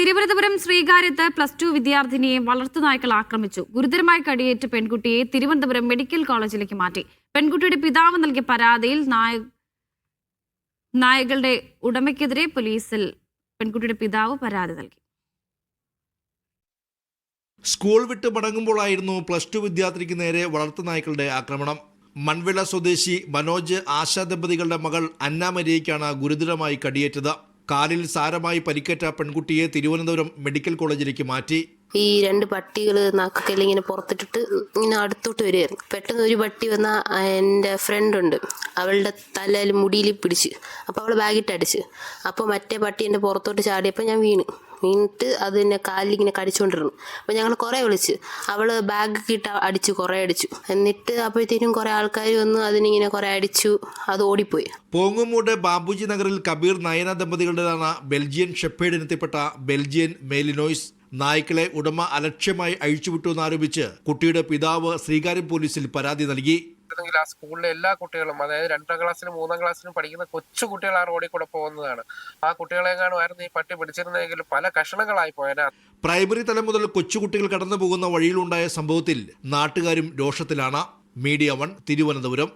തിരുവനന്തപുരം ശ്രീകാര്യത്ത് +2 വിദ്യാർത്ഥിനിയെ വളർത്തുനായ്ക്കൾ ആക്രമിച്ചു. ഗുരുതരമായി കടിയേറ്റ പെൺകുട്ടിയെ തിരുവനന്തപുരം മെഡിക്കൽ കോളേജിലേക്ക് മാറ്റി. പെൺകുട്ടിയുടെ പിതാവ് നൽകിയ പരാതിയിൽ നായകളുടെ ഉടമയ്ക്കെതിരെ പോലീസിൽ പെൺകുട്ടിയുടെ പിതാവ് പരാതി നൽകി. സ്കൂൾ വിട്ട് മടങ്ങുമ്പോഴായിരുന്നു +2 വിദ്യാർത്ഥിനിക്ക് നേരെ വളർത്തുനായ്ക്കളുടെ ആക്രമണം. മൺവിള സ്വദേശി മനോജ് ആശ ദമ്പതികളുടെ മകൾ അന്ന മരിയയ്ക്കാണ് ഗുരുതരമായി കടിയേറ്റത്. കാലിൽ സാരമായി പരിക്കേറ്റ പെൺകുട്ടിയെ തിരുവനന്തപുരം മെഡിക്കൽ കോളേജിലേക്ക് മാറ്റി. ഈ 2 പട്ടികൾ നാക്കെല്ലാം ഇങ്ങനെ പുറത്തിട്ടിട്ട് ഇങ്ങനെ അടുത്തോട്ട് വരുമായിരുന്നു. പെട്ടെന്ന് ഒരു പട്ടി വന്ന എൻ്റെ ഫ്രണ്ട് ഉണ്ട്, അവളുടെ തലയിൽ മുടിയിൽ പിടിച്ച്, അപ്പോൾ അവൾ ബാഗിട്ട് അടിച്ച്. അപ്പോൾ മറ്റേ പട്ടി എൻ്റെ പുറത്തോട്ട് ചാടിയപ്പോൾ ഞാൻ വീണിട്ട് അത് എന്നെ കാലിലിങ്ങനെ കടിച്ചുകൊണ്ടിരുന്നു. അപ്പോൾ ഞങ്ങൾ കുറേ വിളിച്ച്, അവൾ ബാഗ് ഇട്ട് അടിച്ചു, കുറേ അടിച്ചു. എന്നിട്ട് അപ്പോഴത്തേനും കുറേ ആൾക്കാർ വന്ന് അതിനിങ്ങനെ കുറേ അടിച്ചു, അത് ഓടിപ്പോയി. പോങ്ങുമൂട് ബാബുജി നഗറിൽ കബീർ നയന ദമ്പതികളുടേതാണ് ബെൽജിയൻ ഷെപ്പേർഡ് ഇനത്തിൽപ്പെട്ട ബെൽജിയൻ മെലിനോയ്സ്. നായ്ക്കളെ ഉടമ അലക്ഷ്യമായി അഴിച്ചുവിട്ടുവെന്നാരോപിച്ച് കുട്ടിയുടെ പിതാവ് ശ്രീകാര്യം പോലീസിൽ പരാതി നൽകി. ആ സ്കൂളിലെ എല്ലാ കുട്ടികളും, അതായത് 2ാം ക്ലാസ്സിലും 3ാം ക്ലാസ്സിലും പഠിക്കുന്ന കൊച്ചു കുട്ടികൾ ആ റോഡിൽ കൂടെ പോകുന്നതാണ്. ആ കുട്ടികളെങ്ങാനുമായിരുന്നു ഈ പട്ടി പിടിച്ചിരുന്നെങ്കിൽ പല കഷണങ്ങളായി പോയനെ. പ്രൈമറി തലം മുതൽ കൊച്ചുകുട്ടികൾ കടന്നു പോകുന്ന വഴിയിലുണ്ടായ സംഭവത്തിൽ നാട്ടുകാരും രോഷത്തിലാണ്. മീഡിയ 1 തിരുവനന്തപുരം.